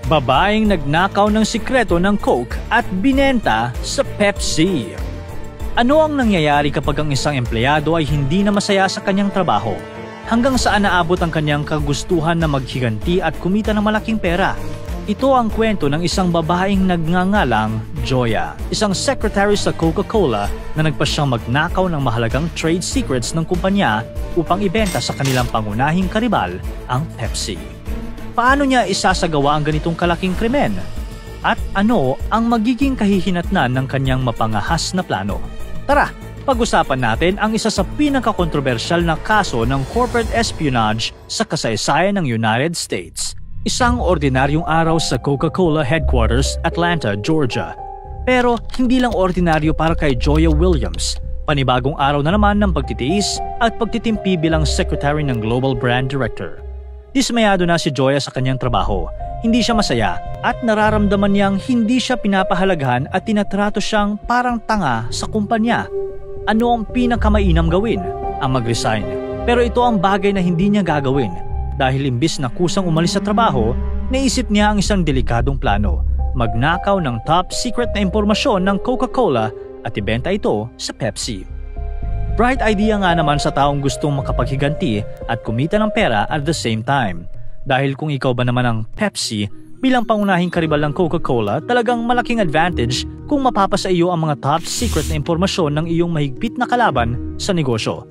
Babaeng nagnakaw ng sikreto ng Coke at binenta sa Pepsi. Ano ang nangyayari kapag ang isang empleyado ay hindi na masaya sa kanyang trabaho? Hanggang saan naabot ang kanyang kagustuhan na maghiganti at kumita ng malaking pera? Ito ang kwento ng isang babaeng nagngangalang Joya, isang secretary sa Coca-Cola na nagpasyang magnakaw ng mahalagang trade secrets ng kumpanya upang ibenta sa kanilang pangunahing karibal, ang Pepsi. Paano niya isasagawa ang ganitong kalaking krimen? At ano ang magiging kahihinatnan ng kanyang mapangahas na plano? Tara, pag-usapan natin ang isa sa pinakakontrobersyal na kaso ng corporate espionage sa kasaysayan ng United States. Isang ordinaryong araw sa Coca-Cola headquarters, Atlanta, Georgia. Pero hindi lang ordinaryo para kay Joya Williams. Panibagong araw na naman ng pagtitiis at pagtitimpi bilang secretary ng Global Brand Director. Dismayado na si Joya sa kanyang trabaho. Hindi siya masaya at nararamdaman niyang hindi siya pinapahalagahan at tinatrato siyang parang tanga sa kumpanya. Ano ang pinakamainam gawin? Ang mag-resign. Pero ito ang bagay na hindi niya gagawin. Dahil imbis na kusang umalis sa trabaho, naisip niya ang isang delikadong plano. Magnakaw ng top secret na impormasyon ng Coca-Cola at ibenta ito sa Pepsi. Bright idea nga naman sa taong gustong makapaghiganti at kumita ng pera at the same time. Dahil kung ikaw ba naman ang Pepsi, bilang pangunahing karibal ng Coca-Cola, talagang malaking advantage kung mapapasa iyo ang mga top secret na impormasyon ng iyong mahigpit na kalaban sa negosyo.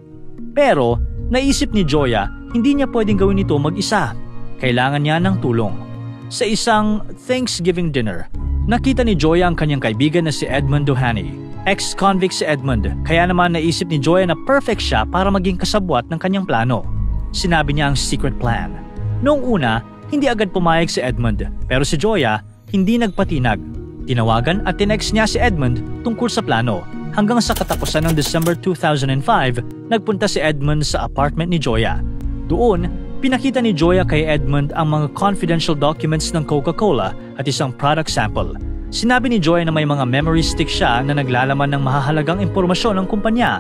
Pero, naisip ni Joya, hindi niya pwedeng gawin ito mag-isa. Kailangan niya ng tulong. Sa isang Thanksgiving dinner, nakita ni Joya ang kanyang kaibigan na si Edmund Doheny. Ex-convict si Edmund, kaya naman naisip ni Joya na perfect siya para maging kasabwat ng kanyang plano. Sinabi niya ang secret plan. Noong una, hindi agad pumayag si Edmund, pero si Joya hindi nagpatinag. Tinawagan at tinext niya si Edmund tungkol sa plano. Hanggang sa katapusan ng December 2005, nagpunta si Edmund sa apartment ni Joya. Doon, pinakita ni Joya kay Edmund ang mga confidential documents ng Coca-Cola at isang product sample. Sinabi ni Joya na may mga memory stick siya na naglalaman ng mahahalagang impormasyon ng kumpanya.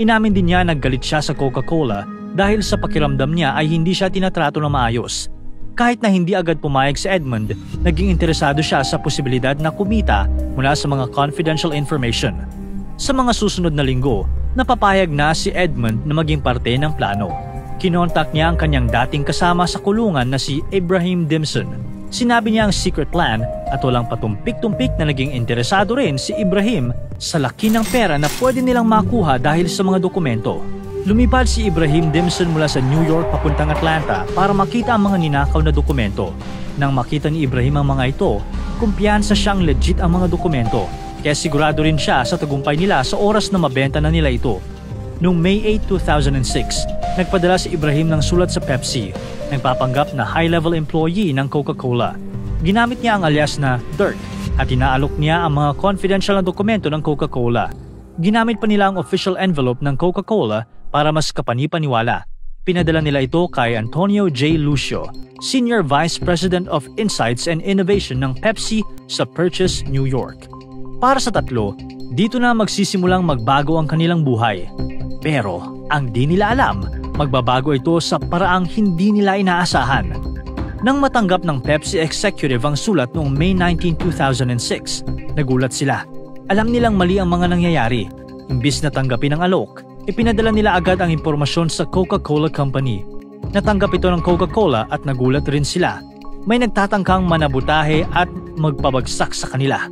Inamin din niya naggalit siya sa Coca-Cola dahil sa pakiramdam niya ay hindi siya tinatrato na maayos. Kahit na hindi agad pumayag si Edmund, naging interesado siya sa posibilidad na kumita mula sa mga confidential information. Sa mga susunod na linggo, napapayag na si Edmund na maging parte ng plano. Kinontak niya ang kanyang dating kasama sa kulungan na si Ibrahim Dimson. Sinabi niya ang secret plan at walang patumpik-tumpik na naging interesado rin si Ibrahim sa laki ng pera na pwede nilang makuha dahil sa mga dokumento. Lumipad si Ibrahim Dimson mula sa New York papuntang Atlanta para makita ang mga ninakaw na dokumento. Nang makita ni Ibrahim ang mga ito, kumpiyansa siyang legit ang mga dokumento, kaya sigurado rin siya sa tagumpay nila sa oras na mabenta na nila ito. Noong May 8, 2006, nagpadala si Ibrahim ng sulat sa Pepsi, nagpapanggap na high-level employee ng Coca-Cola. Ginamit niya ang alias na Dirk at inaalok niya ang mga confidential na dokumento ng Coca-Cola. Ginamit pa nila ang official envelope ng Coca-Cola para mas kapani-paniwala. Pinadala nila ito kay Antonio J. Lucio, Senior Vice President of Insights and Innovation ng Pepsi sa Purchase, New York. Para sa tatlo, dito na magsisimulang magbago ang kanilang buhay. Pero ang di nila alam, magbabago ito sa paraang hindi nila inaasahan. Nang matanggap ng Pepsi executive ang sulat noong May 19, 2006, nagulat sila. Alam nilang mali ang mga nangyayari. Imbis na tanggapin ang alok, ipinadala nila agad ang impormasyon sa Coca-Cola Company. Natanggap ito ng Coca-Cola at nagulat rin sila. May nagtatangkang manabutahe at magpabagsak sa kanila.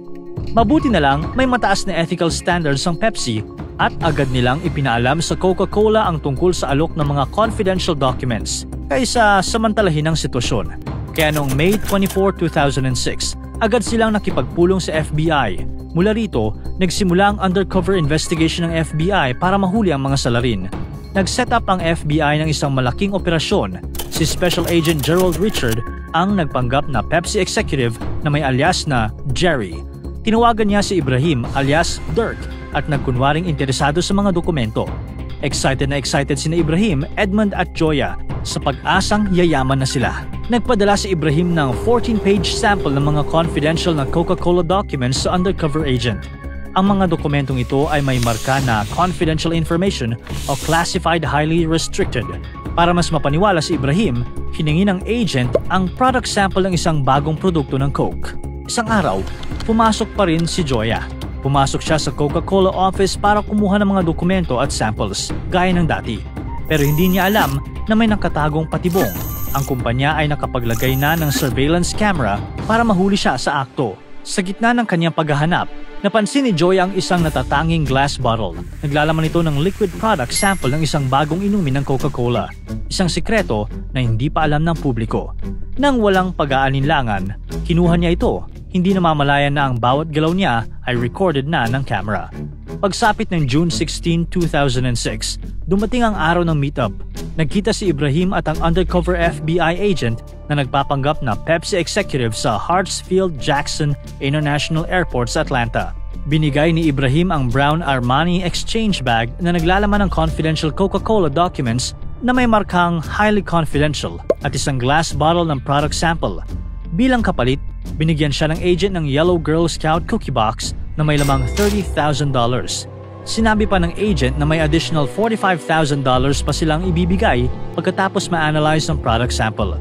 Mabuti na lang may mataas na ethical standards ang Pepsi at agad nilang ipinaalam sa Coca-Cola ang tungkol sa alok ng mga confidential documents kaysa samantalahin ang sitwasyon. Kaya noong May 24, 2006, agad silang nakipagpulong sa FBI. Mula rito, nagsimula ang undercover investigation ng FBI para mahuli ang mga salarin. Nag-set up ang FBI ng isang malaking operasyon. Si Special Agent Gerald Richard ang nagpanggap na Pepsi executive na may alias na Jerry. Tinawagan niya si Ibrahim alias Dirk at nagkunwaring interesado sa mga dokumento. Excited na excited sina Ibrahim, Edmund at Joya sa pag-asang yayaman na sila. Nagpadala si Ibrahim ng 14-page sample ng mga confidential na Coca-Cola documents sa undercover agent. Ang mga dokumentong ito ay may marka na confidential information o classified highly restricted. Para mas mapaniwala si Ibrahim, hiningi ng agent ang product sample ng isang bagong produkto ng Coke. Isang araw, pumasok pa rin si Joya. Pumasok siya sa Coca-Cola office para kumuha ng mga dokumento at samples, gaya ng dati. Pero hindi niya alam na may nakatagong patibong. Ang kumpanya ay nakapaglagay na ng surveillance camera para mahuli siya sa akto. Sa gitna ng kanyang paghahanap, napansin ni Joy ang isang natatanging glass bottle. Naglalaman ito ng liquid product sample ng isang bagong inumin ng Coca-Cola. Isang sikreto na hindi pa alam ng publiko. Nang walang pag-aalinlangan, kinuha niya ito. Hindi namamalayan na ang bawat galaw niya ay recorded na ng camera. Pagsapit ng June 16, 2006, dumating ang araw ng meetup. Nagkita si Ibrahim at ang undercover FBI agent na nagpapanggap na Pepsi executive sa Hartsfield-Jackson International Airport sa Atlanta. Binigay ni Ibrahim ang brown Armani exchange bag na naglalaman ng confidential Coca-Cola documents na may markang highly confidential at isang glass bottle ng product sample. Bilang kapalit, binigyan siya ng agent ng Yellow Girl Scout cookie box na may lamang $30,000. Sinabi pa ng agent na may additional $45,000 pa silang ibibigay pagkatapos ma-analyze ang product sample.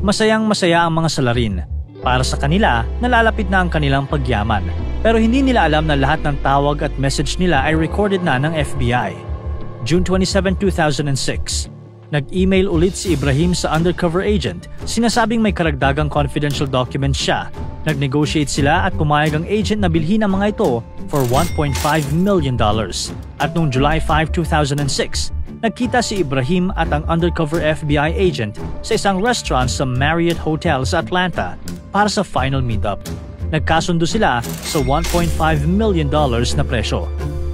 Masayang-masaya ang mga salarin. Para sa kanila, nalalapit na ang kanilang pagyaman. Pero hindi nila alam na lahat ng tawag at message nila ay recorded na ng FBI. June 27, 2006. Nag-email ulit si Ibrahim sa undercover agent, sinasabing may karagdagang confidential documents siya. Nag-negotiate sila at pumayag ang agent na bilhin ang mga ito for $1.5 million. At noong July 5, 2006, nagkita si Ibrahim at ang undercover FBI agent sa isang restaurant sa Marriott Hotel sa Atlanta para sa final meetup. Nagkasundo sila sa $1.5 million na presyo.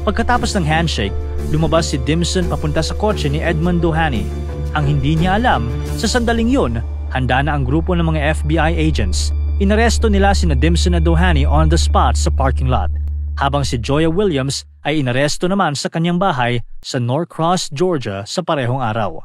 Pagkatapos ng handshake, lumabas si Dimson papunta sa kotse ni Edmond Doheny. Ang hindi niya alam, sa sandaling yun, handa na ang grupo ng mga FBI agents. Inaresto nila sina Dimson at Doheny on the spot sa parking lot, habang si Joya Williams ay inaresto naman sa kanyang bahay sa Norcross, Georgia sa parehong araw.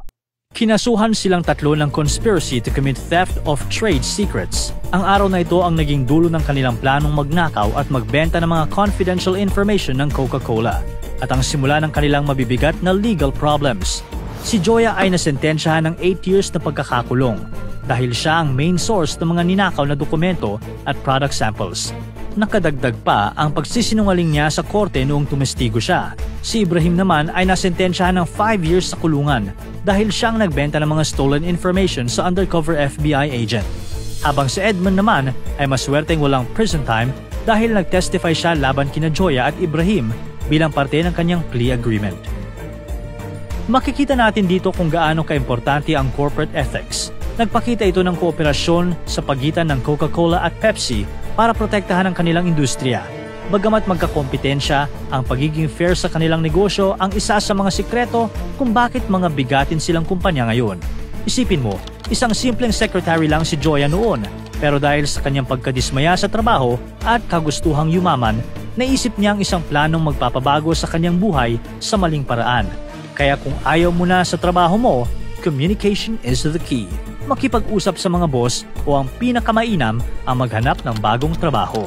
Kinasuhan silang tatlo ng conspiracy to commit theft of trade secrets. Ang araw na ito ang naging dulo ng kanilang planong magnakaw at magbenta ng mga confidential information ng Coca-Cola at ang simula ng kanilang mabibigat na legal problems. Si Joya ay nasentensyahan ng 8 years na pagkakakulong dahil siya ang main source ng mga ninakaw na dokumento at product samples. Nakadagdag pa ang pagsisinungaling niya sa korte noong tumestigo siya. Si Ibrahim naman ay nasentensyahan ng 5 years sa kulungan dahil siyang nagbenta ng mga stolen information sa undercover FBI agent. Habang si Edmond naman ay maswerteng walang prison time dahil nagtestify siya laban kina Joya at Ibrahim bilang parte ng kanyang plea agreement. Makikita natin dito kung gaano kaimportante ang corporate ethics. Nagpakita ito ng kooperasyon sa pagitan ng Coca-Cola at Pepsi para protektahan ang kanilang industriya. Bagamat magkakompetensya, ang pagiging fair sa kanilang negosyo ang isa sa mga sikreto kung bakit mga bigatin silang kumpanya ngayon. Isipin mo, isang simpleng secretary lang si Joya noon, pero dahil sa kanyang pagkadismaya sa trabaho at kagustuhang yumaman, naisip niya ang isang planong magpapabago sa kanyang buhay sa maling paraan. Kaya kung ayaw mo na sa trabaho mo, communication is the key. Makipag-usap sa mga boss o ang pinakamainam ang maghanap ng bagong trabaho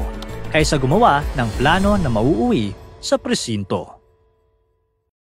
kaysa gumawa ng plano na mauuwi sa presinto.